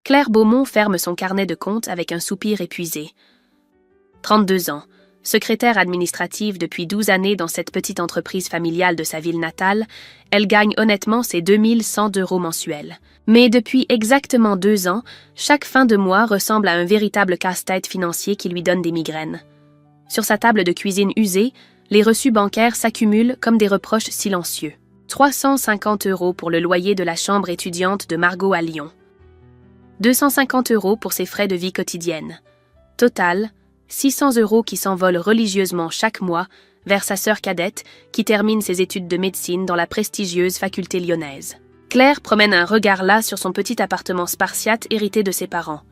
Claire Beaumont ferme son carnet de comptes avec un soupir épuisé. 32 ans, secrétaire administrative depuis 12 années dans cette petite entreprise familiale de sa ville natale, elle gagne honnêtement ses 2100 € mensuels. Mais depuis exactement 2 ans, chaque fin de mois ressemble à un véritable casse-tête financier qui lui donne des migraines. Sur sa table de cuisine usée, les reçus bancaires s'accumulent comme des reproches silencieux. 350 € pour le loyer de la chambre étudiante de Margot à Lyon. 250 € pour ses frais de vie quotidienne. Total, 600 € qui s'envolent religieusement chaque mois vers sa sœur cadette qui termine ses études de médecine dans la prestigieuse faculté lyonnaise. Claire promène un regard las sur son petit appartement spartiate hérité de ses parents.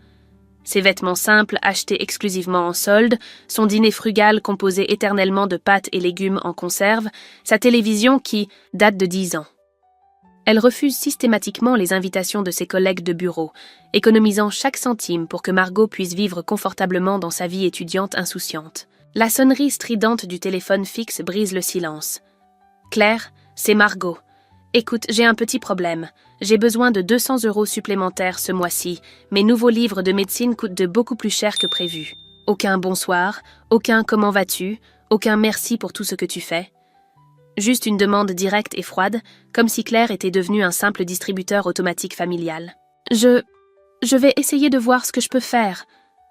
Ses vêtements simples achetés exclusivement en solde, son dîner frugal composé éternellement de pâtes et légumes en conserve, sa télévision qui date de 10 ans. Elle refuse systématiquement les invitations de ses collègues de bureau, économisant chaque centime pour que Margot puisse vivre confortablement dans sa vie étudiante insouciante. La sonnerie stridente du téléphone fixe brise le silence. « Claire, c'est Margot. Écoute, j'ai un petit problème. J'ai besoin de 200 € supplémentaires ce mois-ci. Mes nouveaux livres de médecine coûtent de beaucoup plus cher que prévu. Aucun bonsoir, aucun comment vas-tu, aucun merci pour tout ce que tu fais. » Juste une demande directe et froide, comme si Claire était devenue un simple distributeur automatique familial. « Je vais essayer de voir ce que je peux faire, »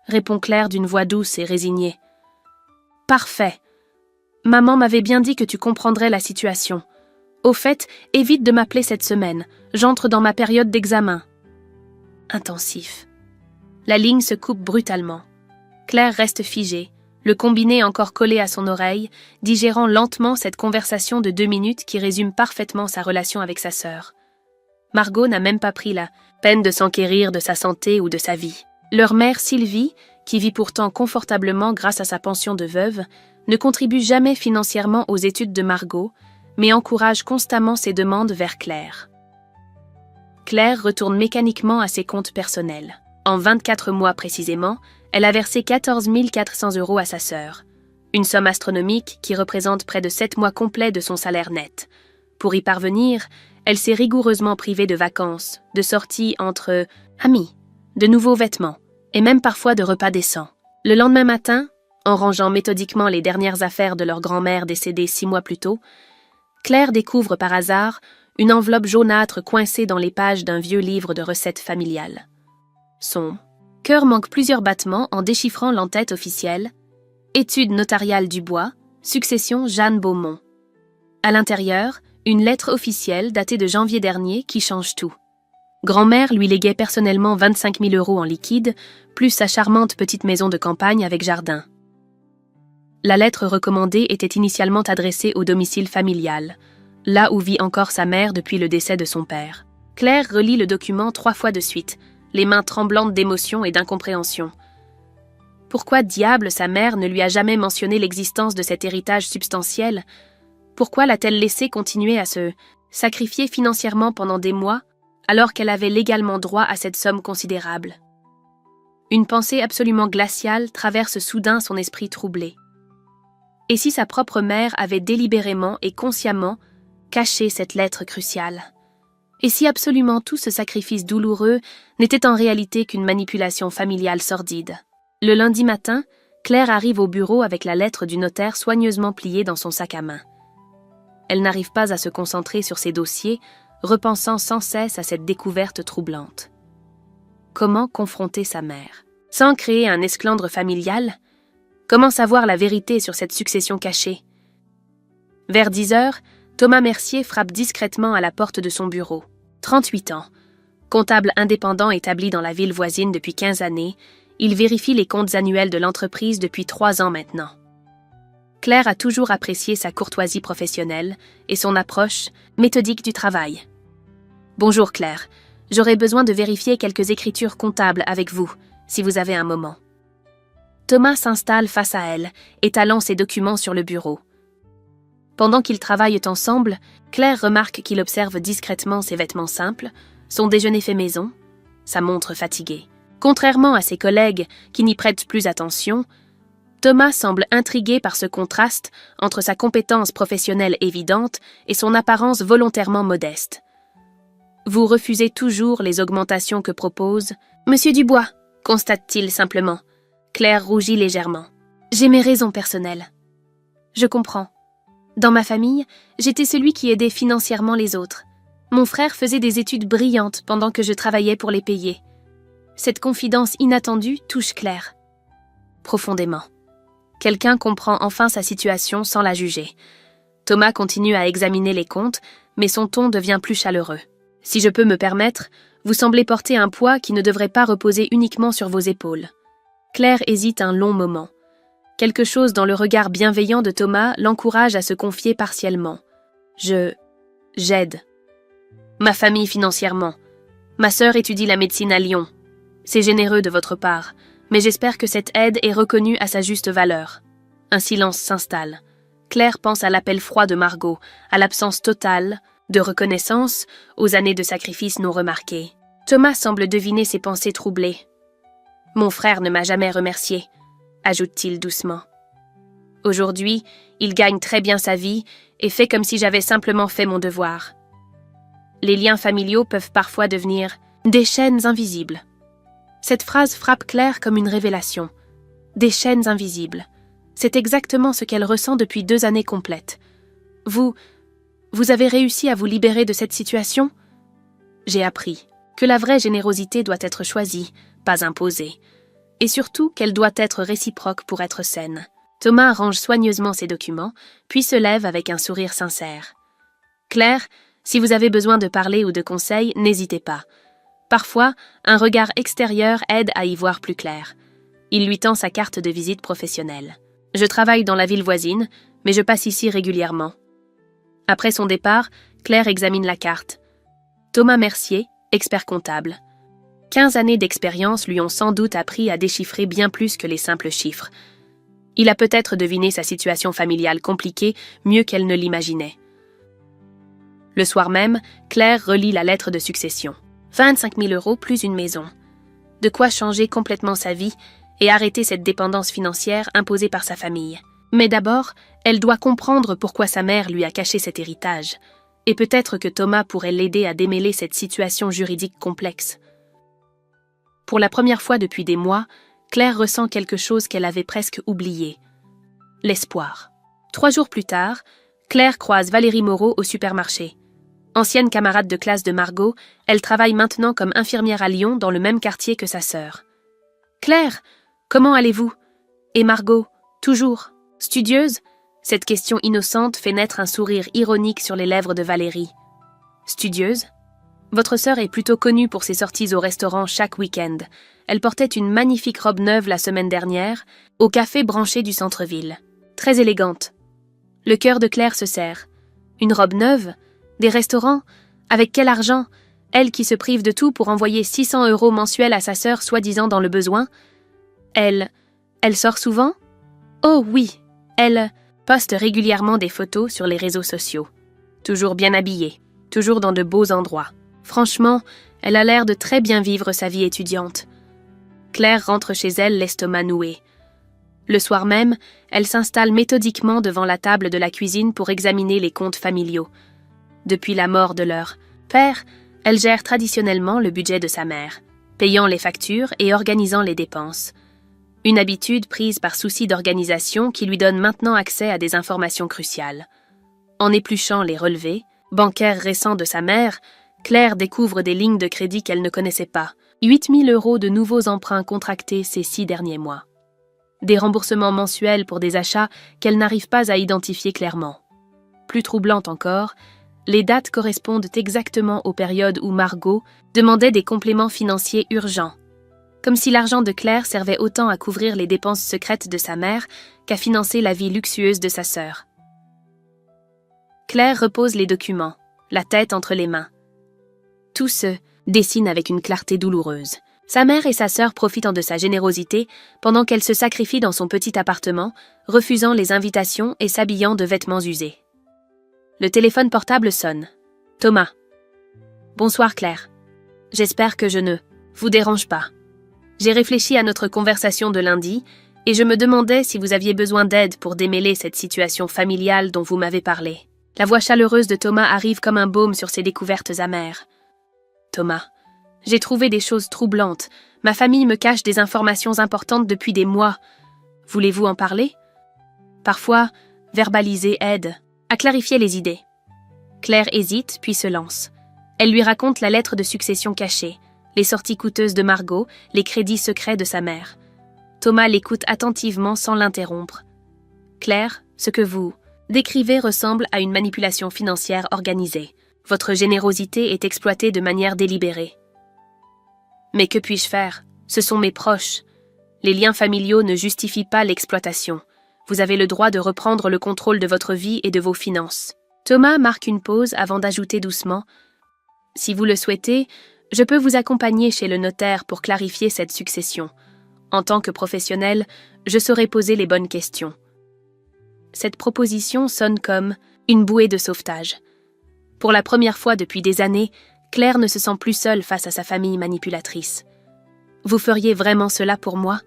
répond Claire d'une voix douce et résignée. « Parfait. Maman m'avait bien dit que tu comprendrais la situation. Au fait, évite de m'appeler cette semaine. J'entre dans ma période d'examen. » Intensif. La ligne se coupe brutalement. Claire reste figée, le combiné encore collé à son oreille, digérant lentement cette conversation de 2 minutes qui résume parfaitement sa relation avec sa sœur. Margot n'a même pas pris la peine de s'enquérir de sa santé ou de sa vie. Leur mère Sylvie, qui vit pourtant confortablement grâce à sa pension de veuve, ne contribue jamais financièrement aux études de Margot, mais encourage constamment ses demandes vers Claire. Claire retourne mécaniquement à ses comptes personnels. En 24 mois précisément, elle a versé 14 400 € à sa sœur, une somme astronomique qui représente près de 7 mois complets de son salaire net. Pour y parvenir, elle s'est rigoureusement privée de vacances, de sorties entre amis, de nouveaux vêtements, et même parfois de repas décents. Le lendemain matin, en rangeant méthodiquement les dernières affaires de leur grand-mère décédée 6 mois plus tôt, Claire découvre par hasard une enveloppe jaunâtre coincée dans les pages d'un vieux livre de recettes familiales. Son cœur manque plusieurs battements en déchiffrant l'entête officielle « Études notariales du bois, succession Jeanne Beaumont ». À l'intérieur, une lettre officielle datée de janvier dernier qui change tout. Grand-mère lui léguait personnellement 25 000 € en liquide, plus sa charmante petite maison de campagne avec jardin. La lettre recommandée était initialement adressée au domicile familial, là où vit encore sa mère depuis le décès de son père. Claire relit le document 3 fois de suite, les mains tremblantes d'émotion et d'incompréhension. Pourquoi diable sa mère ne lui a jamais mentionné l'existence de cet héritage substantiel? Pourquoi l'a-t-elle laissé continuer à se sacrifier financièrement pendant des mois, alors qu'elle avait légalement droit à cette somme considérable? Une pensée absolument glaciale traverse soudain son esprit troublé. Et si sa propre mère avait délibérément et consciemment caché cette lettre cruciale? Et si absolument tout ce sacrifice douloureux n'était en réalité qu'une manipulation familiale sordide? Le lundi matin, Claire arrive au bureau avec la lettre du notaire soigneusement pliée dans son sac à main. Elle n'arrive pas à se concentrer sur ses dossiers, repensant sans cesse à cette découverte troublante. Comment confronter sa mère? Sans créer un esclandre familial? Comment savoir la vérité sur cette succession cachée? Vers 10 heures, Thomas Mercier frappe discrètement à la porte de son bureau. 38 ans. Comptable indépendant établi dans la ville voisine depuis 15 années, il vérifie les comptes annuels de l'entreprise depuis 3 ans maintenant. Claire a toujours apprécié sa courtoisie professionnelle et son approche méthodique du travail. « Bonjour Claire, j'aurais besoin de vérifier quelques écritures comptables avec vous, si vous avez un moment. » Thomas s'installe face à elle, étalant ses documents sur le bureau. Pendant qu'ils travaillent ensemble, Claire remarque qu'il observe discrètement ses vêtements simples, son déjeuner fait maison, sa montre fatiguée. Contrairement à ses collègues qui n'y prêtent plus attention, Thomas semble intrigué par ce contraste entre sa compétence professionnelle évidente et son apparence volontairement modeste. « Vous refusez toujours les augmentations que propose Monsieur Dubois, constate-t-il simplement. Claire rougit légèrement. J'ai mes raisons personnelles. Je comprends. Dans ma famille, j'étais celui qui aidait financièrement les autres. Mon frère faisait des études brillantes pendant que je travaillais pour les payer. Cette confidence inattendue touche Claire. Profondément. Quelqu'un comprend enfin sa situation sans la juger. Thomas continue à examiner les comptes, mais son ton devient plus chaleureux. Si je peux me permettre, vous semblez porter un poids qui ne devrait pas reposer uniquement sur vos épaules. Claire hésite un long moment. Quelque chose dans le regard bienveillant de Thomas l'encourage à se confier partiellement. J'aide. Ma famille financièrement. Ma sœur étudie la médecine à Lyon. C'est généreux de votre part, mais j'espère que cette aide est reconnue à sa juste valeur. Un silence s'installe. Claire pense à l'appel froid de Margot, à l'absence totale de reconnaissance, aux années de sacrifices non remarqués. Thomas semble deviner ses pensées troublées. « Mon frère ne m'a jamais remercié », ajoute-t-il doucement. « Aujourd'hui, il gagne très bien sa vie et fait comme si j'avais simplement fait mon devoir. Les liens familiaux peuvent parfois devenir des chaînes invisibles. » Cette phrase frappe Claire comme une révélation. Des chaînes invisibles. C'est exactement ce qu'elle ressent depuis 2 années complètes. Vous avez réussi à vous libérer de cette situation ? J'ai appris que la vraie générosité doit être choisie, pas imposée, et surtout qu'elle doit être réciproque pour être saine. Thomas range soigneusement ses documents, puis se lève avec un sourire sincère. « Claire, si vous avez besoin de parler ou de conseils, n'hésitez pas. Parfois, un regard extérieur aide à y voir plus clair. » Il lui tend sa carte de visite professionnelle. « Je travaille dans la ville voisine, mais je passe ici régulièrement. » Après son départ, Claire examine la carte. Thomas Mercier, expert comptable. 15 années d'expérience lui ont sans doute appris à déchiffrer bien plus que les simples chiffres. Il a peut-être deviné sa situation familiale compliquée mieux qu'elle ne l'imaginait. Le soir même, Claire relit la lettre de succession. 25 000 € plus une maison. De quoi changer complètement sa vie et arrêter cette dépendance financière imposée par sa famille. Mais d'abord, elle doit comprendre pourquoi sa mère lui a caché cet héritage, et peut-être que Thomas pourrait l'aider à démêler cette situation juridique complexe. Pour la première fois depuis des mois, Claire ressent quelque chose qu'elle avait presque oublié. L'espoir. 3 jours plus tard, Claire croise Valérie Moreau au supermarché. Ancienne camarade de classe de Margot, elle travaille maintenant comme infirmière à Lyon dans le même quartier que sa sœur. « Claire, comment allez-vous ? Et Margot, toujours studieuse ?» Cette question innocente fait naître un sourire ironique sur les lèvres de Valérie. « Studieuse ? Votre sœur est plutôt connue pour ses sorties au restaurant chaque week-end. Elle portait une magnifique robe neuve la semaine dernière, au café branché du centre-ville. Très élégante. » Le cœur de Claire se serre. Une robe neuve ? Des restaurants ? Avec quel argent ? Elle qui se prive de tout pour envoyer 600 € mensuels à sa sœur soi-disant dans le besoin. Elle sort souvent ? Oh oui, elle poste régulièrement des photos sur les réseaux sociaux. Toujours bien habillée, toujours dans de beaux endroits. Franchement, elle a l'air de très bien vivre sa vie étudiante. Claire rentre chez elle l'estomac noué. Le soir même, elle s'installe méthodiquement devant la table de la cuisine pour examiner les comptes familiaux. Depuis la mort de leur père, elle gère traditionnellement le budget de sa mère, payant les factures et organisant les dépenses. Une habitude prise par souci d'organisation qui lui donne maintenant accès à des informations cruciales. En épluchant les relevés bancaires récents de sa mère, Claire découvre des lignes de crédit qu'elle ne connaissait pas. 8 000 € de nouveaux emprunts contractés ces 6 derniers mois. Des remboursements mensuels pour des achats qu'elle n'arrive pas à identifier clairement. Plus troublante encore, les dates correspondent exactement aux périodes où Margot demandait des compléments financiers urgents. Comme si l'argent de Claire servait autant à couvrir les dépenses secrètes de sa mère qu'à financer la vie luxueuse de sa sœur. Claire repose les documents, la tête entre les mains. Tout se dessine avec une clarté douloureuse. Sa mère et sa sœur profitent de sa générosité pendant qu'elle se sacrifie dans son petit appartement, refusant les invitations et s'habillant de vêtements usés. Le téléphone portable sonne. Thomas. « Bonsoir Claire. J'espère que je ne vous dérange pas. J'ai réfléchi à notre conversation de lundi et je me demandais si vous aviez besoin d'aide pour démêler cette situation familiale dont vous m'avez parlé. » La voix chaleureuse de Thomas arrive comme un baume sur ses découvertes amères. « Thomas, J'ai trouvé des choses troublantes. Ma famille me cache des informations importantes depuis des mois. Voulez-vous en parler? Parfois, verbaliser aide à clarifier les idées. Claire hésite, puis se lance. Elle lui raconte la lettre de succession cachée, les sorties coûteuses de Margot, les crédits secrets de sa mère. Thomas l'écoute attentivement sans l'interrompre. Claire, ce que vous décrivez ressemble à une manipulation financière organisée. Votre générosité est exploitée de manière délibérée. Mais que puis-je faire? Ce sont mes proches. Les liens familiaux ne justifient pas l'exploitation. Vous avez le droit de reprendre le contrôle de votre vie et de vos finances. Thomas marque une pause avant d'ajouter doucement « Si vous le souhaitez, je peux vous accompagner chez le notaire pour clarifier cette succession. En tant que professionnel, je saurai poser les bonnes questions. » Cette proposition sonne comme une bouée de sauvetage. Pour la première fois depuis des années, Claire ne se sent plus seule face à sa famille manipulatrice. « Vous feriez vraiment cela pour moi? »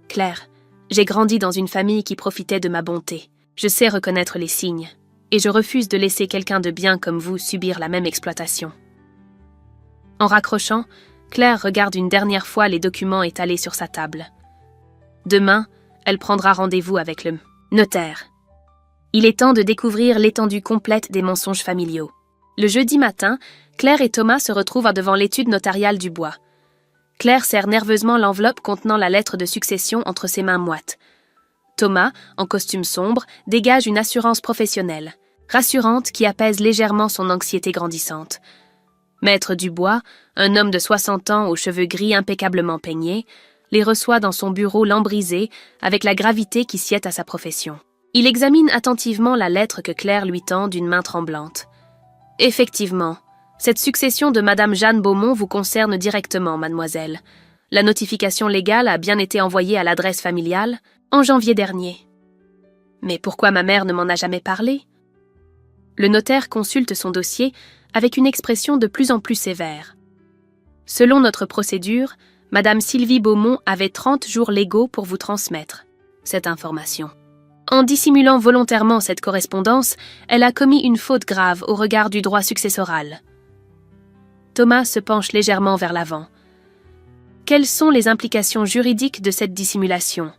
Claire, j'ai grandi dans une famille qui profitait de ma bonté. Je sais reconnaître les signes, et je refuse de laisser quelqu'un de bien comme vous subir la même exploitation. En raccrochant, Claire regarde une dernière fois les documents étalés sur sa table. Demain, elle prendra rendez-vous avec le notaire. Il est temps de découvrir l'étendue complète des mensonges familiaux. Le jeudi matin, Claire et Thomas se retrouvent devant l'étude notariale du bois. Claire serre nerveusement l'enveloppe contenant la lettre de succession entre ses mains moites. Thomas, en costume sombre, dégage une assurance professionnelle, rassurante qui apaise légèrement son anxiété grandissante. Maître Dubois, un homme de 60 ans aux cheveux gris impeccablement peignés, les reçoit dans son bureau lambrisé avec la gravité qui sied à sa profession. Il examine attentivement la lettre que Claire lui tend d'une main tremblante. Effectivement, cette succession de Madame Jeanne Beaumont vous concerne directement, mademoiselle. La notification légale a bien été envoyée à l'adresse familiale en janvier dernier. Mais pourquoi ma mère ne m'en a jamais parlé? Le notaire consulte son dossier avec une expression de plus en plus sévère. Selon notre procédure, Madame Sylvie Beaumont avait 30 jours légaux pour vous transmettre cette information. En dissimulant volontairement cette correspondance, elle a commis une faute grave au regard du droit successoral. Thomas se penche légèrement vers l'avant. Quelles sont les implications juridiques de cette dissimulation?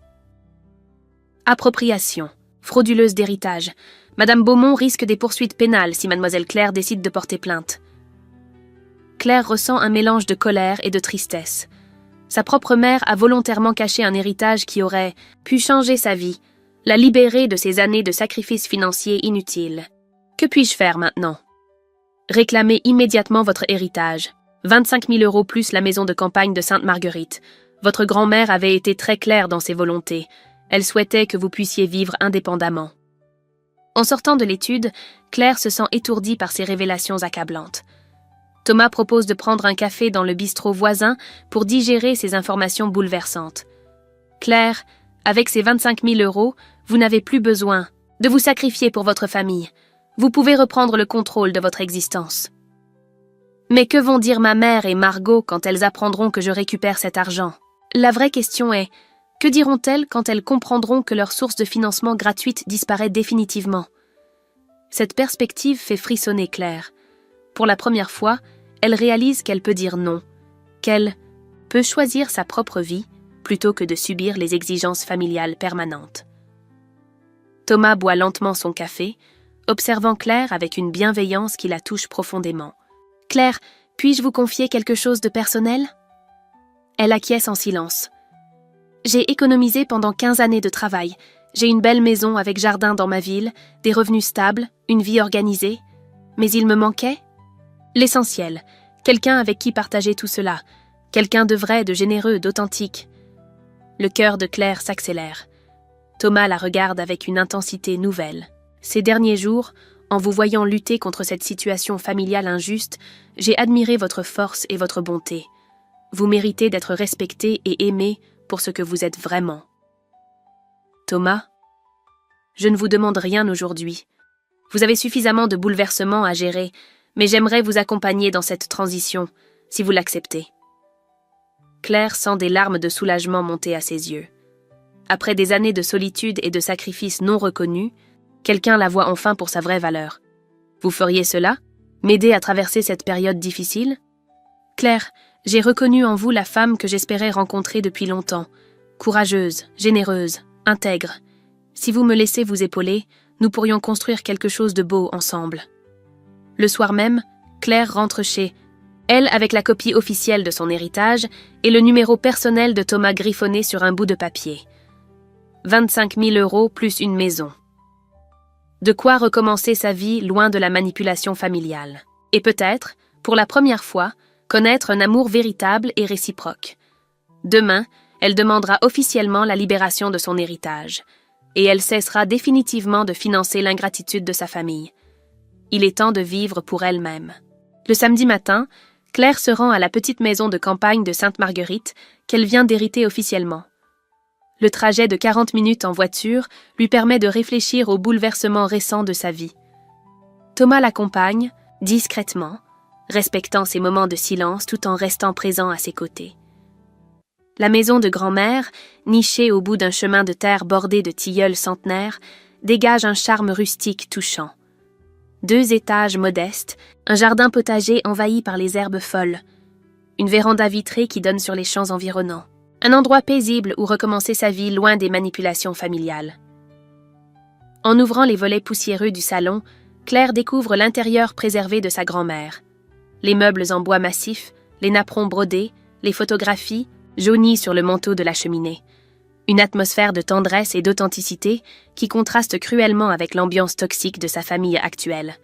Appropriation, frauduleuse d'héritage. Madame Beaumont risque des poursuites pénales si mademoiselle Claire décide de porter plainte. Claire ressent un mélange de colère et de tristesse. Sa propre mère a volontairement caché un héritage qui aurait pu changer sa vie, la libérer de ces années de sacrifices financiers inutiles. Que puis-je faire maintenant? Réclamez immédiatement votre héritage. 25 000 € plus la maison de campagne de Sainte-Marguerite. Votre grand-mère avait été très claire dans ses volontés. Elle souhaitait que vous puissiez vivre indépendamment. En sortant de l'étude, Claire se sent étourdie par ces révélations accablantes. Thomas propose de prendre un café dans le bistrot voisin pour digérer ces informations bouleversantes. Claire, avec ces 25 000 €, vous n'avez plus besoin de vous sacrifier pour votre famille. Vous pouvez reprendre le contrôle de votre existence. Mais que vont dire ma mère et Margot quand elles apprendront que je récupère cet argent? La vraie question est, que diront-elles quand elles comprendront que leur source de financement gratuite disparaît définitivement? Cette perspective fait frissonner Claire. Pour la première fois, elle réalise qu'elle peut dire non, qu'elle peut choisir sa propre vie plutôt que de subir les exigences familiales permanentes. Thomas boit lentement son café, observant Claire avec une bienveillance qui la touche profondément. « Claire, puis-je vous confier quelque chose de personnel ?» Elle acquiesce en silence. « J'ai économisé pendant 15 années de travail. J'ai une belle maison avec jardin dans ma ville, des revenus stables, une vie organisée. Mais il me manquait l'essentiel, quelqu'un avec qui partager tout cela, quelqu'un de vrai, de généreux, d'authentique. » Le cœur de Claire s'accélère. Thomas la regarde avec une intensité nouvelle. Ces derniers jours, en vous voyant lutter contre cette situation familiale injuste, j'ai admiré votre force et votre bonté. Vous méritez d'être respecté et aimé pour ce que vous êtes vraiment. Thomas, je ne vous demande rien aujourd'hui. Vous avez suffisamment de bouleversements à gérer, mais j'aimerais vous accompagner dans cette transition, si vous l'acceptez. Claire sent des larmes de soulagement monter à ses yeux. Après des années de solitude et de sacrifices non reconnus, quelqu'un la voit enfin pour sa vraie valeur. Vous feriez cela? M'aider à traverser cette période difficile? Claire, j'ai reconnu en vous la femme que j'espérais rencontrer depuis longtemps. Courageuse, généreuse, intègre. Si vous me laissez vous épauler, nous pourrions construire quelque chose de beau ensemble. » Le soir même, Claire rentre chez elle avec la copie officielle de son héritage et le numéro personnel de Thomas griffonné sur un bout de papier. 25 000 € plus une maison. De quoi recommencer sa vie loin de la manipulation familiale. Et peut-être, pour la première fois, connaître un amour véritable et réciproque. Demain, elle demandera officiellement la libération de son héritage. Et elle cessera définitivement de financer l'ingratitude de sa famille. Il est temps de vivre pour elle-même. Le samedi matin, Claire se rend à la petite maison de campagne de Sainte-Marguerite qu'elle vient d'hériter officiellement. Le trajet de 40 minutes en voiture lui permet de réfléchir au bouleversement récent de sa vie. Thomas l'accompagne, discrètement, respectant ses moments de silence tout en restant présent à ses côtés. La maison de grand-mère, nichée au bout d'un chemin de terre bordé de tilleuls centenaires, dégage un charme rustique touchant. 2 étages modestes, un jardin potager envahi par les herbes folles, une véranda vitrée qui donne sur les champs environnants, un endroit paisible où recommencer sa vie loin des manipulations familiales. En ouvrant les volets poussiéreux du salon, Claire découvre l'intérieur préservé de sa grand-mère. Les meubles en bois massif, les napperons brodés, les photographies, jaunies sur le manteau de la cheminée. Une atmosphère de tendresse et d'authenticité qui contraste cruellement avec l'ambiance toxique de sa famille actuelle.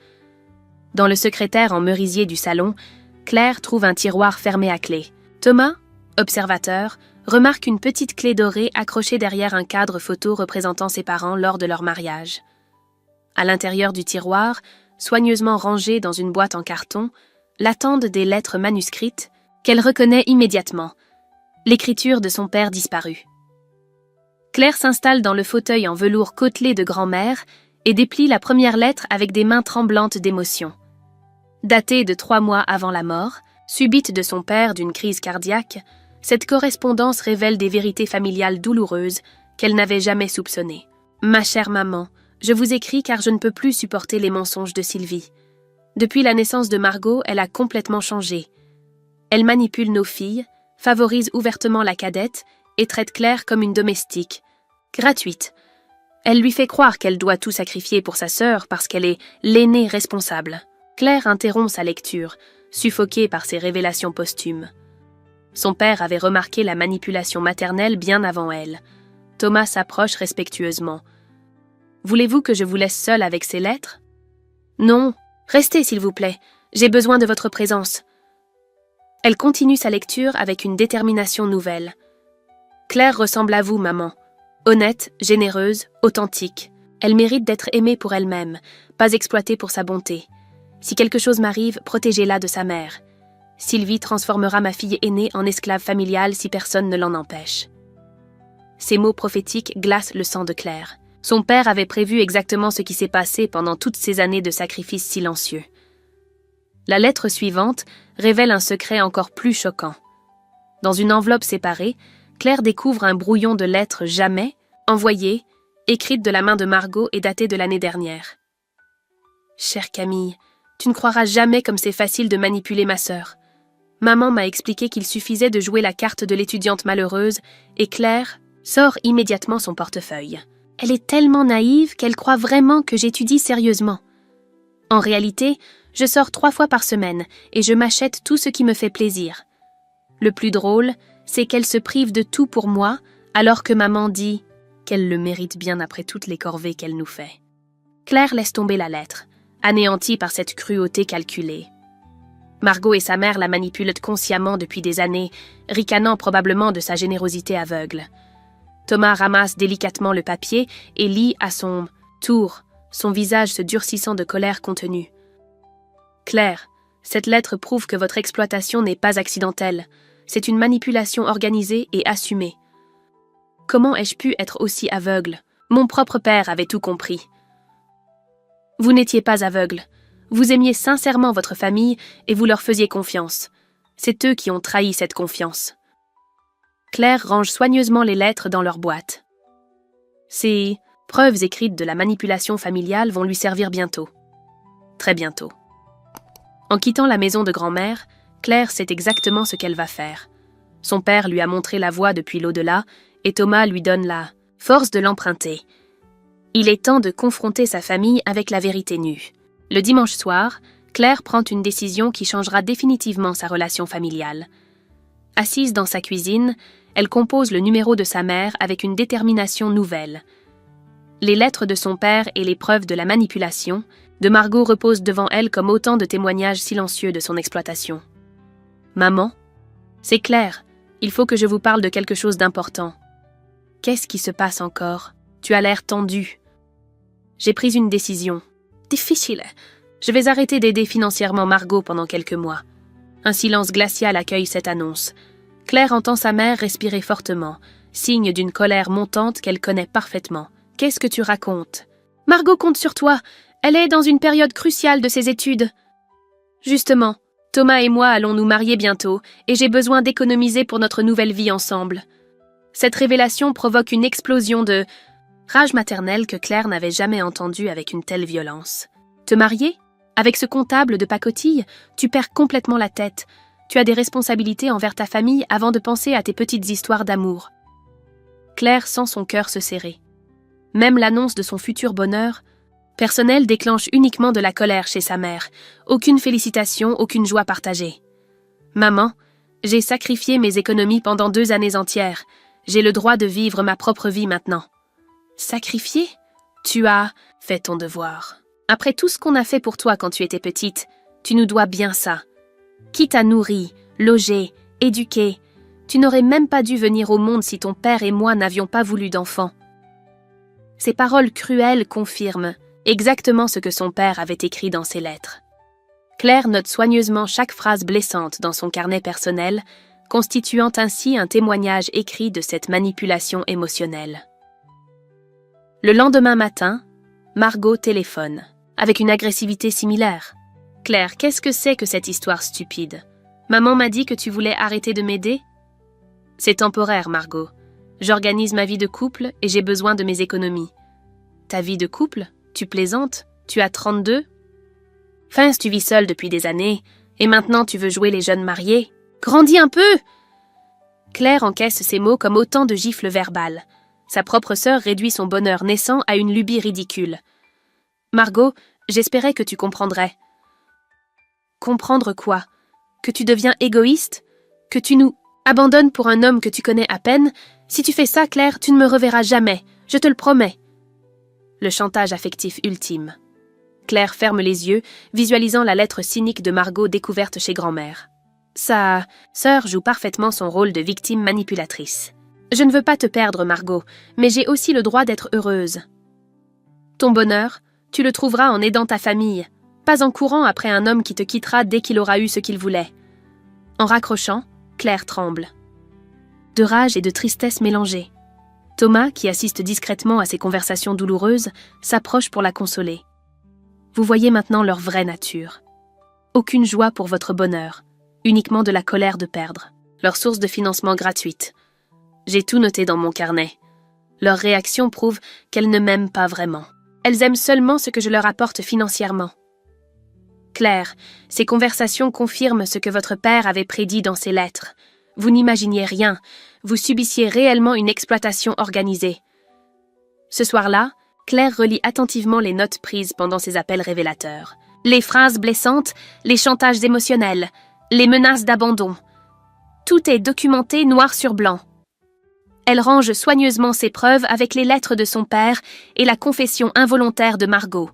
Dans le secrétaire en merisier du salon, Claire trouve un tiroir fermé à clé. Thomas, observateur, remarque une petite clé dorée accrochée derrière un cadre photo représentant ses parents lors de leur mariage. À l'intérieur du tiroir, soigneusement rangées dans une boîte en carton, l'attendent des lettres manuscrites qu'elle reconnaît immédiatement, l'écriture de son père disparu. Claire s'installe dans le fauteuil en velours côtelé de grand-mère et déplie la première lettre avec des mains tremblantes d'émotion. Datée de 3 mois avant la mort, subite de son père d'une crise cardiaque, cette correspondance révèle des vérités familiales douloureuses qu'elle n'avait jamais soupçonnées. « Ma chère maman, je vous écris car je ne peux plus supporter les mensonges de Sylvie. Depuis la naissance de Margot, elle a complètement changé. Elle manipule nos filles, favorise ouvertement la cadette et traite Claire comme une domestique, gratuite. Elle lui fait croire qu'elle doit tout sacrifier pour sa sœur parce qu'elle est l'aînée responsable. » Claire interrompt sa lecture, suffoquée par ces révélations posthumes. Son père avait remarqué la manipulation maternelle bien avant elle. Thomas s'approche respectueusement. « Voulez-vous que je vous laisse seule avec ces lettres ? » ?»« Non, restez s'il vous plaît, j'ai besoin de votre présence. » Elle continue sa lecture avec une détermination nouvelle. « Claire ressemble à vous, maman. Honnête, généreuse, authentique. Elle mérite d'être aimée pour elle-même, pas exploitée pour sa bonté. Si quelque chose m'arrive, protégez-la de sa mère. Sylvie transformera ma fille aînée en esclave familiale si personne ne l'en empêche. » Ces mots prophétiques glacent le sang de Claire. Son père avait prévu exactement ce qui s'est passé pendant toutes ces années de sacrifices silencieux. La lettre suivante révèle un secret encore plus choquant. Dans une enveloppe séparée, Claire découvre un brouillon de lettres jamais envoyées, écrites de la main de Margot et datées de l'année dernière. « Chère Camille, tu ne croiras jamais comme c'est facile de manipuler ma sœur. Maman m'a expliqué qu'il suffisait de jouer la carte de l'étudiante malheureuse et Claire sort immédiatement son portefeuille. Elle est tellement naïve qu'elle croit vraiment que j'étudie sérieusement. En réalité, je sors 3 fois par semaine et je m'achète tout ce qui me fait plaisir. Le plus drôle, c'est qu'elle se prive de tout pour moi alors que maman dit qu'elle le mérite bien après toutes les corvées qu'elle nous fait. » Claire laisse tomber la lettre, anéantie par cette cruauté calculée. Margot et sa mère la manipulent consciemment depuis des années, ricanant probablement de sa générosité aveugle. Thomas ramasse délicatement le papier et lit à son tour, son visage se durcissant de colère contenue. « Claire, cette lettre prouve que votre exploitation n'est pas accidentelle. C'est une manipulation organisée et assumée. Comment ai-je pu être aussi aveugle ? Mon propre père avait tout compris. » « Vous n'étiez pas aveugle. Vous aimiez sincèrement votre famille et vous leur faisiez confiance. C'est eux qui ont trahi cette confiance. » Claire range soigneusement les lettres dans leur boîte. Ces preuves écrites de la manipulation familiale vont lui servir bientôt. Très bientôt. En quittant la maison de grand-mère, Claire sait exactement ce qu'elle va faire. Son père lui a montré la voie depuis l'au-delà, et Thomas lui donne la force de l'emprunter. Il est temps de confronter sa famille avec la vérité nue. Le dimanche soir, Claire prend une décision qui changera définitivement sa relation familiale. Assise dans sa cuisine, elle compose le numéro de sa mère avec une détermination nouvelle. Les lettres de son père et les preuves de la manipulation de Margot reposent devant elle comme autant de témoignages silencieux de son exploitation. « Maman, c'est Claire, il faut que je vous parle de quelque chose d'important. » « Qu'est-ce qui se passe encore? Tu as l'air tendue. »« J'ai pris une décision. Difficile. Je vais arrêter d'aider financièrement Margot pendant quelques mois. » Un silence glacial accueille cette annonce. Claire entend sa mère respirer fortement, signe d'une colère montante qu'elle connaît parfaitement. « Qu'est-ce que tu racontes? »« Margot compte sur toi. Elle est dans une période cruciale de ses études. »« Justement, Thomas et moi allons nous marier bientôt, et j'ai besoin d'économiser pour notre nouvelle vie ensemble. » Cette révélation provoque une explosion de rage maternelle que Claire n'avait jamais entendue avec une telle violence. « Te marier? Avec ce comptable de pacotille, tu perds complètement la tête. Tu as des responsabilités envers ta famille avant de penser à tes petites histoires d'amour. » Claire sent son cœur se serrer. Même l'annonce de son futur bonheur personnel déclenche uniquement de la colère chez sa mère. Aucune félicitation, aucune joie partagée. « Maman, j'ai sacrifié mes économies pendant 2 années entières. J'ai le droit de vivre ma propre vie maintenant. » Sacrifié? Tu as fait ton devoir. Après tout ce qu'on a fait pour toi quand tu étais petite, tu nous dois bien ça. Qui t'a nourri, logé, éduqué? Tu n'aurais même pas dû venir au monde si ton père et moi n'avions pas voulu d'enfant. Ces paroles cruelles confirment exactement ce que son père avait écrit dans ses lettres. Claire note soigneusement chaque phrase blessante dans son carnet personnel, constituant ainsi un témoignage écrit de cette manipulation émotionnelle. Le lendemain matin, Margot téléphone, avec une agressivité similaire. « Claire, qu'est-ce que c'est que cette histoire stupide? Maman m'a dit que tu voulais arrêter de m'aider? » « C'est temporaire, Margot. J'organise ma vie de couple et j'ai besoin de mes économies. »« Ta vie de couple? Tu plaisantes? Tu as 32? Vince, tu vis seule depuis des années, et maintenant tu veux jouer les jeunes mariés? Grandis un peu! » Claire encaisse ces mots comme autant de gifles verbales. Sa propre sœur réduit son bonheur naissant à une lubie ridicule. « Margot, j'espérais que tu comprendrais. » Comprendre quoi? Que tu deviens égoïste? Que tu nous abandonnes pour un homme que tu connais à peine? Si tu fais ça, Claire, tu ne me reverras jamais, je te le promets. Le chantage affectif ultime. Claire ferme les yeux, visualisant la lettre cynique de Margot découverte chez grand-mère. Sa sœur joue parfaitement son rôle de victime manipulatrice. Je ne veux pas te perdre, Margot, mais j'ai aussi le droit d'être heureuse. Ton bonheur, tu le trouveras en aidant ta famille, pas en courant après un homme qui te quittera dès qu'il aura eu ce qu'il voulait. En raccrochant, Claire tremble. De rage et de tristesse mélangées. Thomas, qui assiste discrètement à ces conversations douloureuses, s'approche pour la consoler. Vous voyez maintenant leur vraie nature. Aucune joie pour votre bonheur, uniquement de la colère de perdre. Leur source de financement gratuite. J'ai tout noté dans mon carnet. Leur réaction prouve qu'elles ne m'aiment pas vraiment. Elles aiment seulement ce que je leur apporte financièrement. Claire, ces conversations confirment ce que votre père avait prédit dans ses lettres. Vous n'imaginiez rien, vous subissiez réellement une exploitation organisée. Ce soir-là, Claire relit attentivement les notes prises pendant ces appels révélateurs. Les phrases blessantes, les chantages émotionnels, les menaces d'abandon. Tout est documenté noir sur blanc. Elle range soigneusement ses preuves avec les lettres de son père et la confession involontaire de Margot.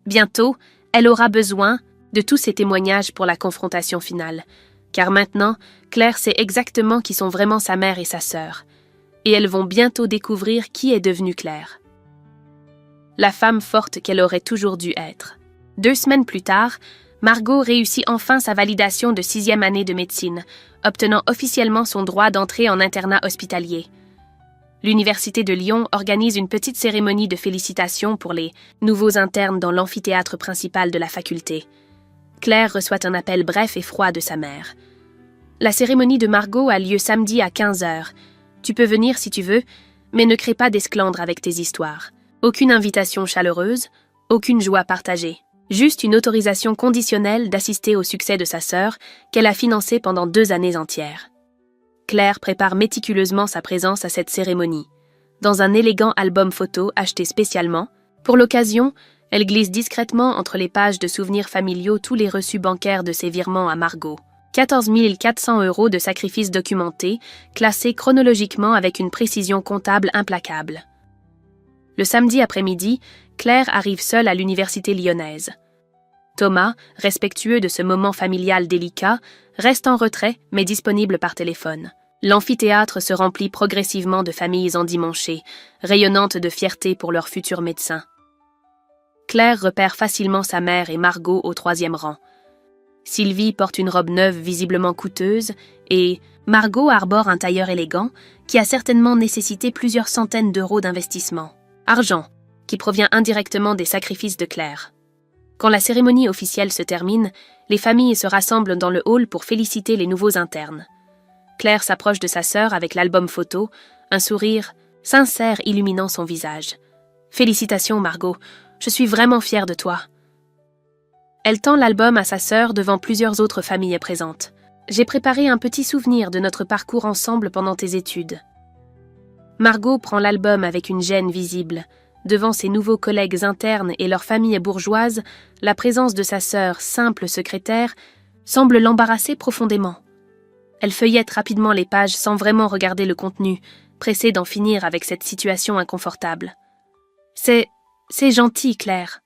Bientôt, elle aura besoin de tous ces témoignages pour la confrontation finale. Car maintenant, Claire sait exactement qui sont vraiment sa mère et sa sœur. Et elles vont bientôt découvrir qui est devenue Claire. La femme forte qu'elle aurait toujours dû être. 2 semaines plus tard, Margot réussit enfin sa validation de 6e année de médecine, obtenant officiellement son droit d'entrée en internat hospitalier. L'Université de Lyon organise une petite cérémonie de félicitations pour les nouveaux internes dans l'amphithéâtre principal de la faculté. Claire reçoit un appel bref et froid de sa mère. La cérémonie de Margot a lieu samedi à 15h. Tu peux venir si tu veux, mais ne crée pas d'esclandre avec tes histoires. Aucune invitation chaleureuse, aucune joie partagée. Juste une autorisation conditionnelle d'assister au succès de sa sœur, qu'elle a financé pendant 2 années entières. Claire prépare méticuleusement sa présence à cette cérémonie. Dans un élégant album photo acheté spécialement, pour l'occasion, elle glisse discrètement entre les pages de souvenirs familiaux tous les reçus bancaires de ses virements à Margot. 14 400 € de sacrifices documentés, classés chronologiquement avec une précision comptable implacable. Le samedi après-midi, Claire arrive seule à l'université lyonnaise. Thomas, respectueux de ce moment familial délicat, reste en retrait mais disponible par téléphone. L'amphithéâtre se remplit progressivement de familles endimanchées, rayonnantes de fierté pour leur futur médecin. Claire repère facilement sa mère et Margot au 3e rang. Sylvie porte une robe neuve visiblement coûteuse et Margot arbore un tailleur élégant qui a certainement nécessité plusieurs centaines d'euros d'investissement. Argent, qui provient indirectement des sacrifices de Claire. Quand la cérémonie officielle se termine, les familles se rassemblent dans le hall pour féliciter les nouveaux internes. Claire s'approche de sa sœur avec l'album photo, un sourire sincère illuminant son visage. « Félicitations, Margot, je suis vraiment fière de toi. » Elle tend l'album à sa sœur devant plusieurs autres familles présentes. « J'ai préparé un petit souvenir de notre parcours ensemble pendant tes études. » Margot prend l'album avec une gêne visible. Devant ses nouveaux collègues internes et leur famille bourgeoise, la présence de sa sœur, simple secrétaire, semble l'embarrasser profondément. Elle feuillette rapidement les pages sans vraiment regarder le contenu, pressée d'en finir avec cette situation inconfortable. « C'est gentil, Claire »,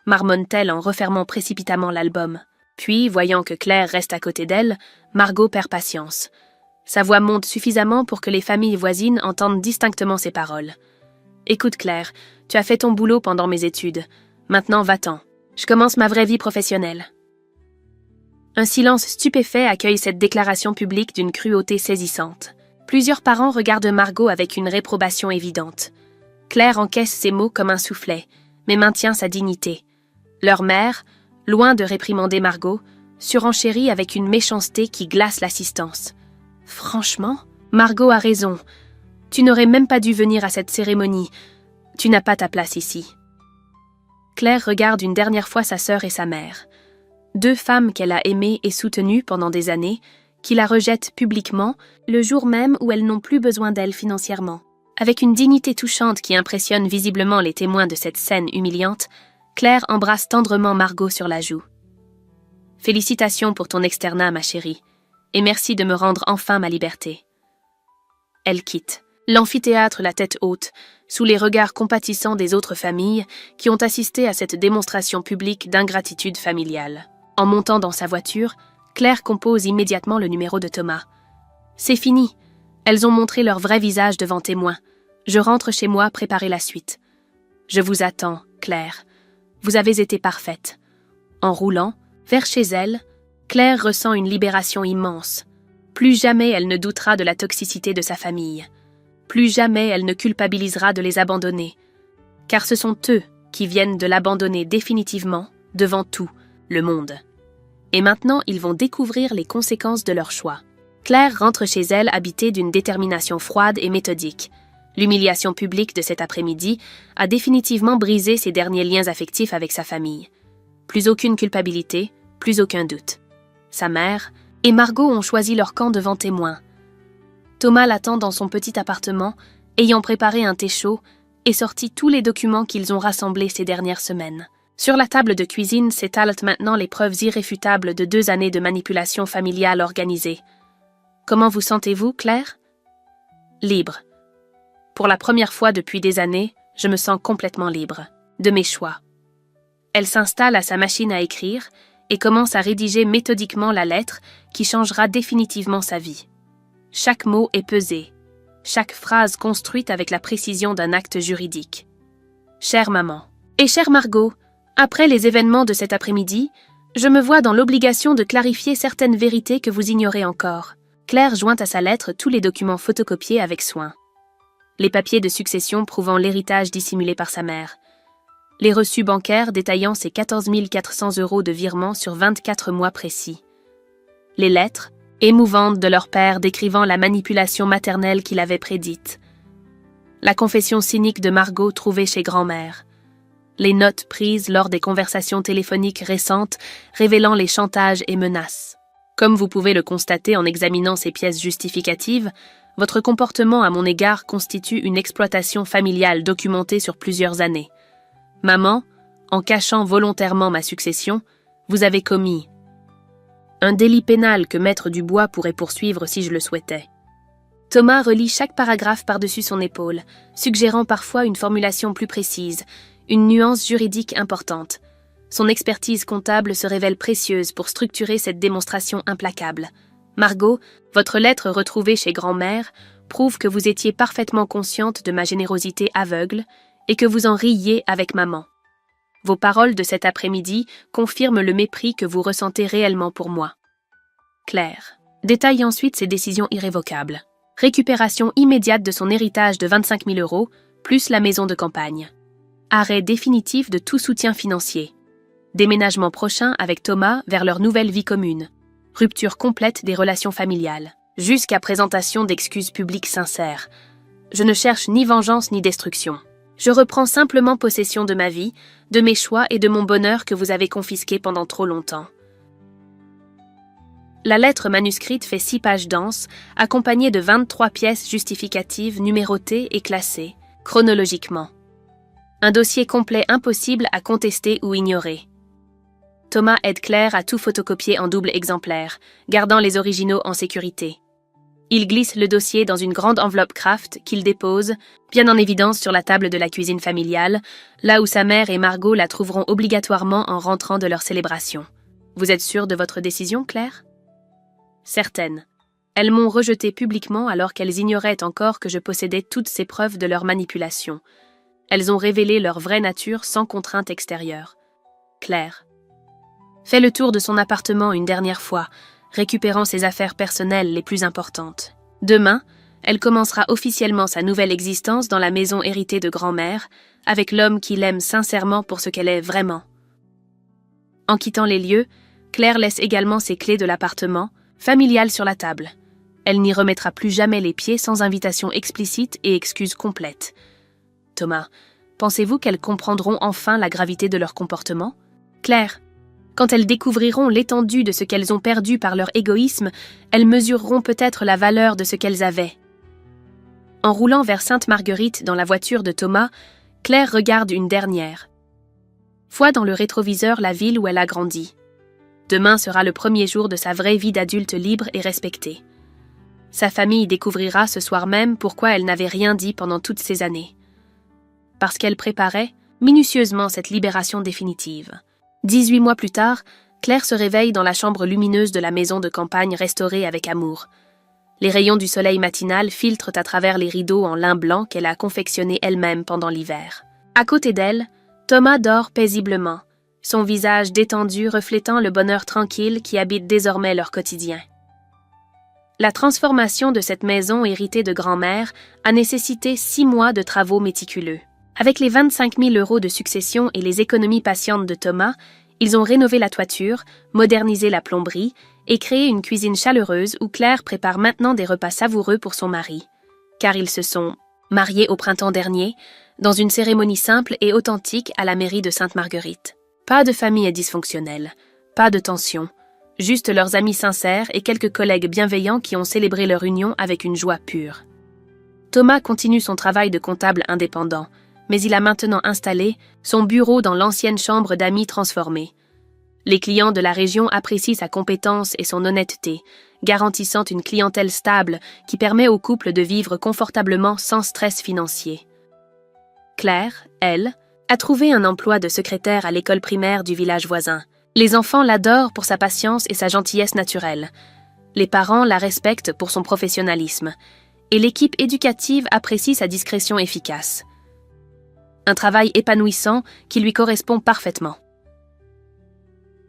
marmonne-t-elle en refermant précipitamment l'album. Puis, voyant que Claire reste à côté d'elle, Margot perd patience. Sa voix monte suffisamment pour que les familles voisines entendent distinctement ses paroles. « Écoute, Claire, tu as fait ton boulot pendant mes études. Maintenant, va-t'en. Je commence ma vraie vie professionnelle. » Un silence stupéfait accueille cette déclaration publique d'une cruauté saisissante. Plusieurs parents regardent Margot avec une réprobation évidente. Claire encaisse ces mots comme un soufflet, mais maintient sa dignité. Leur mère, loin de réprimander Margot, surenchérit avec une méchanceté qui glace l'assistance. « Franchement, Margot a raison. Tu n'aurais même pas dû venir à cette cérémonie. Tu n'as pas ta place ici. » Claire regarde une dernière fois sa sœur et sa mère. 2 femmes qu'elle a aimées et soutenues pendant des années, qui la rejettent publiquement le jour même où elles n'ont plus besoin d'elle financièrement. Avec une dignité touchante qui impressionne visiblement les témoins de cette scène humiliante, Claire embrasse tendrement Margot sur la joue. « Félicitations pour ton externat, ma chérie, et merci de me rendre enfin ma liberté. » Elle quitte l'amphithéâtre la tête haute, sous les regards compatissants des autres familles qui ont assisté à cette démonstration publique d'ingratitude familiale. En montant dans sa voiture, Claire compose immédiatement le numéro de Thomas. « C'est fini. Elles ont montré leur vrai visage devant témoins. Je rentre chez moi préparer la suite. Je vous attends, Claire. Vous avez été parfaite. » En roulant, vers chez elle, Claire ressent une libération immense. Plus jamais elle ne doutera de la toxicité de sa famille. Plus jamais elle ne culpabilisera de les abandonner. Car ce sont eux qui viennent de l'abandonner définitivement devant tout le monde. Et maintenant, ils vont découvrir les conséquences de leur choix. Claire rentre chez elle habitée d'une détermination froide et méthodique. L'humiliation publique de cet après-midi a définitivement brisé ses derniers liens affectifs avec sa famille. Plus aucune culpabilité, plus aucun doute. Sa mère et Margot ont choisi leur camp devant témoins. Thomas l'attend dans son petit appartement, ayant préparé un thé chaud et sorti tous les documents qu'ils ont rassemblés ces dernières semaines. Sur la table de cuisine s'étalent maintenant les preuves irréfutables de 2 années de manipulation familiale organisée. Comment vous sentez-vous, Claire? Libre. Pour la première fois depuis des années, je me sens complètement libre de mes choix. Elle s'installe à sa machine à écrire et commence à rédiger méthodiquement la lettre qui changera définitivement sa vie. Chaque mot est pesé, chaque phrase construite avec la précision d'un acte juridique. Chère maman et chère Margot, après les événements de cet après-midi, je me vois dans l'obligation de clarifier certaines vérités que vous ignorez encore. Claire joint à sa lettre tous les documents photocopiés avec soin. Les papiers de succession prouvant l'héritage dissimulé par sa mère. Les reçus bancaires détaillant ses 14 400 € de virement sur 24 mois précis. Les lettres, émouvantes de leur père décrivant la manipulation maternelle qu'il avait prédite. La confession cynique de Margot trouvée chez grand-mère. les notes prises lors des conversations téléphoniques récentes révélant les chantages et menaces. Comme vous pouvez le constater en examinant ces pièces justificatives, votre comportement à mon égard constitue une exploitation familiale documentée sur plusieurs années. Maman, en cachant volontairement ma succession, vous avez commis un délit pénal que Maître Dubois pourrait poursuivre si je le souhaitais. Thomas relit chaque paragraphe par-dessus son épaule, suggérant parfois une formulation plus précise, une nuance juridique importante. Son expertise comptable se révèle précieuse pour structurer cette démonstration implacable. Margot, votre lettre retrouvée chez grand-mère prouve que vous étiez parfaitement consciente de ma générosité aveugle et que vous en riiez avec maman. Vos paroles de cet après-midi confirment le mépris que vous ressentez réellement pour moi. Claire détaille ensuite ses décisions irrévocables. Récupération immédiate de son héritage de 25 000 €, plus la maison de campagne. Arrêt définitif de tout soutien financier. Déménagement prochain avec Thomas vers leur nouvelle vie commune. Rupture complète des relations familiales. Jusqu'à présentation d'excuses publiques sincères. Je ne cherche ni vengeance ni destruction. Je reprends simplement possession de ma vie, de mes choix et de mon bonheur que vous avez confisqués pendant trop longtemps. La lettre manuscrite fait 6 pages denses, accompagnée de 23 pièces justificatives numérotées et classées, chronologiquement. Un dossier complet impossible à contester ou ignorer. Thomas aide Claire à tout photocopier en double exemplaire, gardant les originaux en sécurité. Il glisse le dossier dans une grande enveloppe Kraft qu'il dépose, bien en évidence sur la table de la cuisine familiale, là où sa mère et Margot la trouveront obligatoirement en rentrant de leur célébration. Vous êtes sûre de votre décision, Claire ? Certaines. Elles m'ont rejetée publiquement alors qu'elles ignoraient encore que je possédais toutes ces preuves de leur manipulation. Elles ont révélé leur vraie nature sans contrainte extérieure. Claire fait le tour de son appartement une dernière fois, récupérant ses affaires personnelles les plus importantes. Demain, elle commencera officiellement sa nouvelle existence dans la maison héritée de grand-mère, avec l'homme qui l'aime sincèrement pour ce qu'elle est vraiment. En quittant les lieux, Claire laisse également ses clés de l'appartement, familial sur la table. Elle n'y remettra plus jamais les pieds sans invitation explicite et excuse complète. Thomas, pensez-vous qu'elles comprendront enfin la gravité de leur comportement ? Claire, quand elles découvriront l'étendue de ce qu'elles ont perdu par leur égoïsme, elles mesureront peut-être la valeur de ce qu'elles avaient. En roulant vers Sainte-Marguerite dans la voiture de Thomas, Claire regarde une dernière fois dans le rétroviseur la ville où elle a grandi. Demain sera le premier jour de sa vraie vie d'adulte libre et respectée. Sa famille découvrira ce soir même pourquoi elle n'avait rien dit pendant toutes ces années. Parce qu'elle préparait minutieusement cette libération définitive. 18 mois plus tard, Claire se réveille dans la chambre lumineuse de la maison de campagne restaurée avec amour. Les rayons du soleil matinal filtrent à travers les rideaux en lin blanc qu'elle a confectionnés elle-même pendant l'hiver. À côté d'elle, Thomas dort paisiblement, son visage détendu reflétant le bonheur tranquille qui habite désormais leur quotidien. La transformation de cette maison héritée de grand-mère a nécessité 6 mois de travaux méticuleux. Avec les 25 000 € de succession et les économies patientes de Thomas, ils ont rénové la toiture, modernisé la plomberie et créé une cuisine chaleureuse où Claire prépare maintenant des repas savoureux pour son mari. Car ils se sont mariés au printemps dernier, dans une cérémonie simple et authentique à la mairie de Sainte-Marguerite. Pas de famille dysfonctionnelle, pas de tension, juste leurs amis sincères et quelques collègues bienveillants qui ont célébré leur union avec une joie pure. Thomas continue son travail de comptable indépendant, mais il a maintenant installé son bureau dans l'ancienne chambre d'amis transformée. Les clients de la région apprécient sa compétence et son honnêteté, garantissant une clientèle stable qui permet au couple de vivre confortablement sans stress financier. Claire, elle, a trouvé un emploi de secrétaire à l'école primaire du village voisin. Les enfants l'adorent pour sa patience et sa gentillesse naturelle. Les parents la respectent pour son professionnalisme. Et l'équipe éducative apprécie sa discrétion efficace. Un travail épanouissant qui lui correspond parfaitement.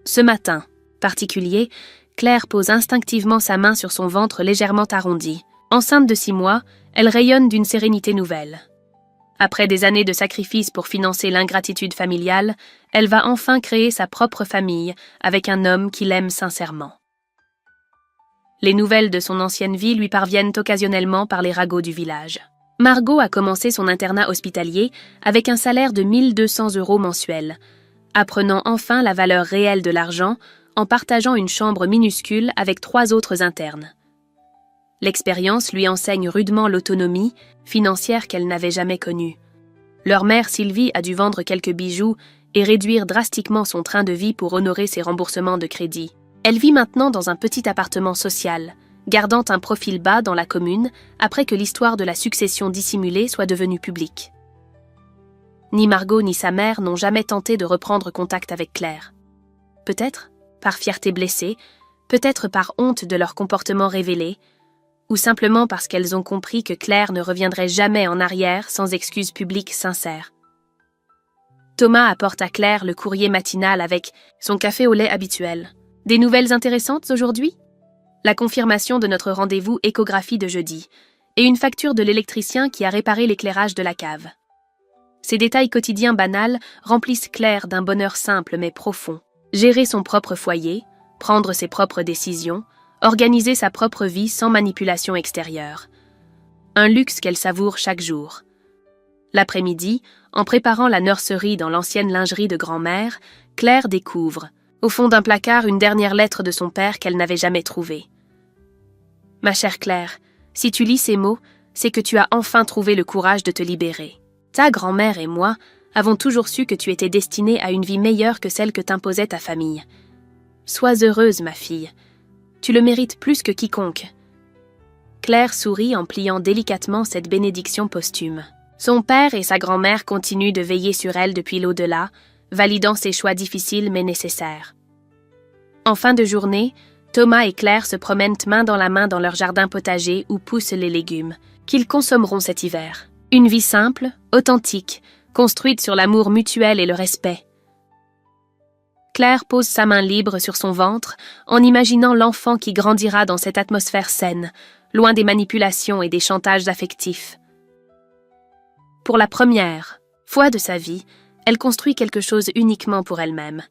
Ce matin, particulier, Claire pose instinctivement sa main sur son ventre légèrement arrondi. Enceinte de 6 mois, elle rayonne d'une sérénité nouvelle. Après des années de sacrifices pour financer l'ingratitude familiale, elle va enfin créer sa propre famille avec un homme qui l'aime sincèrement. Les nouvelles de son ancienne vie lui parviennent occasionnellement par les ragots du village. Margot a commencé son internat hospitalier avec un salaire de 1200 € mensuels, apprenant enfin la valeur réelle de l'argent en partageant une chambre minuscule avec 3 autres internes. L'expérience lui enseigne rudement l'autonomie financière qu'elle n'avait jamais connue. Leur mère Sylvie a dû vendre quelques bijoux et réduire drastiquement son train de vie pour honorer ses remboursements de crédit. Elle vit maintenant dans un petit appartement social, gardant un profil bas dans la commune après que l'histoire de la succession dissimulée soit devenue publique. Ni Margot ni sa mère n'ont jamais tenté de reprendre contact avec Claire. Peut-être par fierté blessée, peut-être par honte de leur comportement révélé, ou simplement parce qu'elles ont compris que Claire ne reviendrait jamais en arrière sans excuses publiques sincères. Thomas apporte à Claire le courrier matinal avec son café au lait habituel. Des nouvelles intéressantes aujourd'hui ? La confirmation de notre rendez-vous échographie de jeudi, et une facture de l'électricien qui a réparé l'éclairage de la cave. Ces détails quotidiens banals remplissent Claire d'un bonheur simple mais profond. Gérer son propre foyer, prendre ses propres décisions, organiser sa propre vie sans manipulation extérieure. Un luxe qu'elle savoure chaque jour. L'après-midi, en préparant la nurserie dans l'ancienne lingerie de grand-mère, Claire découvre, au fond d'un placard, une dernière lettre de son père qu'elle n'avait jamais trouvée. « Ma chère Claire, si tu lis ces mots, c'est que tu as enfin trouvé le courage de te libérer. Ta grand-mère et moi avons toujours su que tu étais destinée à une vie meilleure que celle que t'imposait ta famille. Sois heureuse, ma fille. Tu le mérites plus que quiconque. » Claire sourit en pliant délicatement cette bénédiction posthume. Son père et sa grand-mère continuent de veiller sur elle depuis l'au-delà, validant ses choix difficiles mais nécessaires. En fin de journée, Thomas et Claire se promènent main dans la main dans leur jardin potager où poussent les légumes, qu'ils consommeront cet hiver. Une vie simple, authentique, construite sur l'amour mutuel et le respect. Claire pose sa main libre sur son ventre en imaginant l'enfant qui grandira dans cette atmosphère saine, loin des manipulations et des chantages affectifs. Pour la première fois de sa vie, elle construit quelque chose uniquement pour elle-même.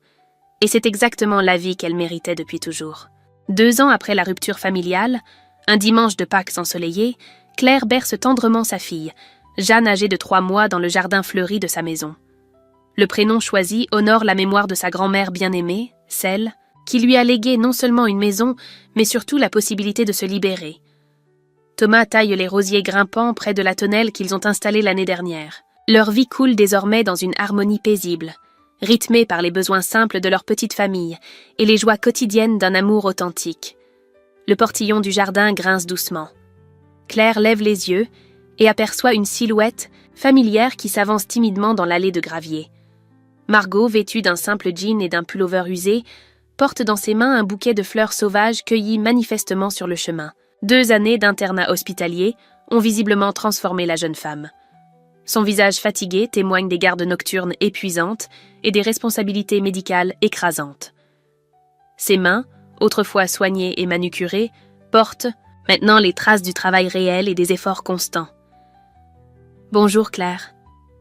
Et c'est exactement la vie qu'elle méritait depuis toujours. 2 ans après la rupture familiale, un dimanche de Pâques ensoleillé, Claire berce tendrement sa fille, Jeanne âgée de 3 mois dans le jardin fleuri de sa maison. Le prénom choisi honore la mémoire de sa grand-mère bien-aimée, celle qui lui a légué non seulement une maison, mais surtout la possibilité de se libérer. Thomas taille les rosiers grimpants près de la tonnelle qu'ils ont installée l'année dernière. Leur vie coule désormais dans une harmonie paisible, rythmée par les besoins simples de leur petite famille et les joies quotidiennes d'un amour authentique. Le portillon du jardin grince doucement. Claire lève les yeux et aperçoit une silhouette familière qui s'avance timidement dans l'allée de gravier. Margot, vêtue d'un simple jean et d'un pullover usé, porte dans ses mains un bouquet de fleurs sauvages cueillies manifestement sur le chemin. 2 années d'internat hospitalier ont visiblement transformé la jeune femme. Son visage fatigué témoigne des gardes nocturnes épuisantes et des responsabilités médicales écrasantes. Ses mains, autrefois soignées et manucurées, portent maintenant les traces du travail réel et des efforts constants. « Bonjour Claire »,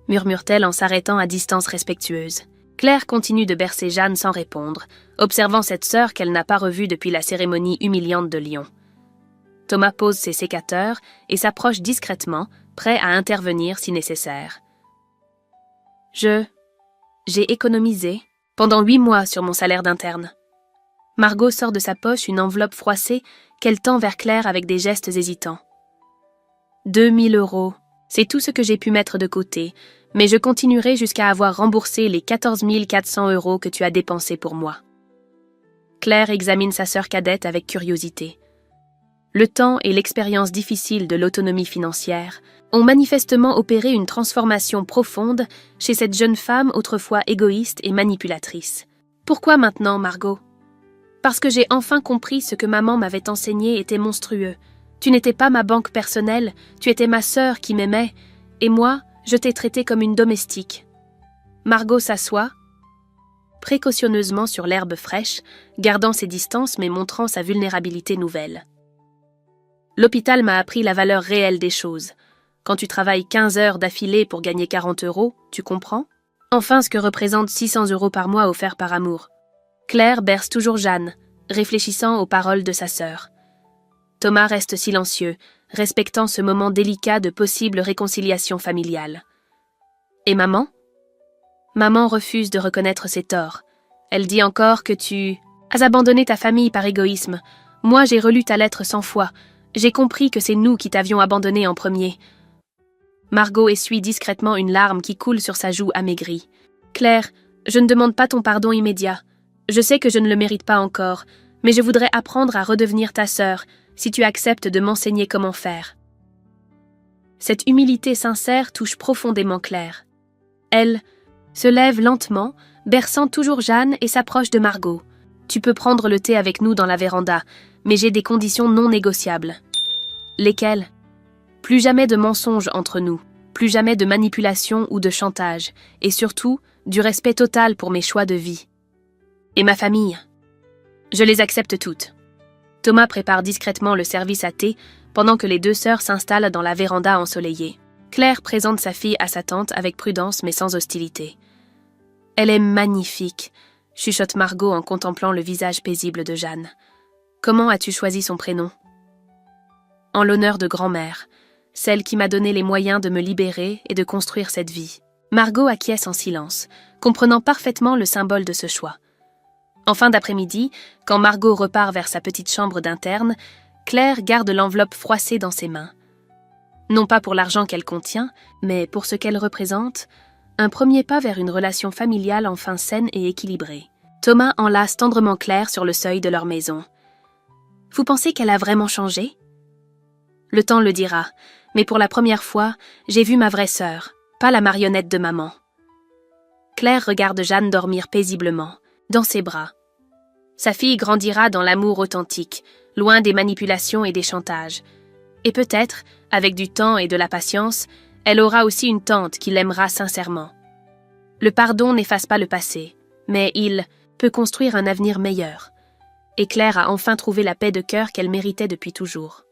murmure-t-elle en s'arrêtant à distance respectueuse. Claire continue de bercer Jeanne sans répondre, observant cette sœur qu'elle n'a pas revue depuis la cérémonie humiliante de Lyon. Thomas pose ses sécateurs et s'approche discrètement, prêt à intervenir si nécessaire. J'ai économisé pendant 8 mois sur mon salaire d'interne. Margot sort de sa poche une enveloppe froissée qu'elle tend vers Claire avec des gestes hésitants. 2000 €, c'est tout ce que j'ai pu mettre de côté, mais je continuerai jusqu'à avoir remboursé les 14 400 € que tu as dépensés pour moi. Claire examine sa sœur cadette avec curiosité. Le temps et l'expérience difficile de l'autonomie financière ont manifestement opéré une transformation profonde chez cette jeune femme autrefois égoïste et manipulatrice. Pourquoi maintenant, Margot ? Parce que j'ai enfin compris ce que maman m'avait enseigné était monstrueux. Tu n'étais pas ma banque personnelle, tu étais ma sœur qui m'aimait, et moi, je t'ai traitée comme une domestique. Margot s'assoit, précautionneusement sur l'herbe fraîche, gardant ses distances mais montrant sa vulnérabilité nouvelle. L'hôpital m'a appris la valeur réelle des choses. Quand tu travailles 15 heures d'affilée pour gagner 40 €, tu comprends ? Enfin, ce que représente 600 € par mois offerts par amour. Claire berce toujours Jeanne, réfléchissant aux paroles de sa sœur. Thomas reste silencieux, respectant ce moment délicat de possible réconciliation familiale. Et maman? Maman refuse de reconnaître ses torts. Elle dit encore que tu as abandonné ta famille par égoïsme. Moi, j'ai relu ta lettre 100 fois. J'ai compris que c'est nous qui t'avions abandonné en premier. Margot essuie discrètement une larme qui coule sur sa joue amaigrie. Claire, je ne demande pas ton pardon immédiat. Je sais que je ne le mérite pas encore, mais je voudrais apprendre à redevenir ta sœur, si tu acceptes de m'enseigner comment faire. Cette humilité sincère touche profondément Claire. Elle se lève lentement, berçant toujours Jeanne et s'approche de Margot. Tu peux prendre le thé avec nous dans la véranda, mais j'ai des conditions non négociables. Lesquelles? Plus jamais de mensonges entre nous, plus jamais de manipulation ou de chantage, et surtout, du respect total pour mes choix de vie. Et ma famille? Je les accepte toutes. Thomas prépare discrètement le service à thé pendant que les deux sœurs s'installent dans la véranda ensoleillée. Claire présente sa fille à sa tante avec prudence mais sans hostilité. Elle est magnifique, chuchote Margot en contemplant le visage paisible de Jeanne. Comment as-tu choisi son prénom? En l'honneur de grand-mère, celle qui m'a donné les moyens de me libérer et de construire cette vie. Margot acquiesce en silence, comprenant parfaitement le symbole de ce choix. En fin d'après-midi, quand Margot repart vers sa petite chambre d'interne, Claire garde l'enveloppe froissée dans ses mains. Non pas pour l'argent qu'elle contient, mais pour ce qu'elle représente, un premier pas vers une relation familiale enfin saine et équilibrée. Thomas enlace tendrement Claire sur le seuil de leur maison. « Vous pensez qu'elle a vraiment changé ?» Le temps le dira, mais pour la première fois, j'ai vu ma vraie sœur, pas la marionnette de maman. Claire regarde Jeanne dormir paisiblement, dans ses bras. Sa fille grandira dans l'amour authentique, loin des manipulations et des chantages. Et peut-être, avec du temps et de la patience, elle aura aussi une tante qui l'aimera sincèrement. Le pardon n'efface pas le passé, mais il peut construire un avenir meilleur. Et Claire a enfin trouvé la paix de cœur qu'elle méritait depuis toujours.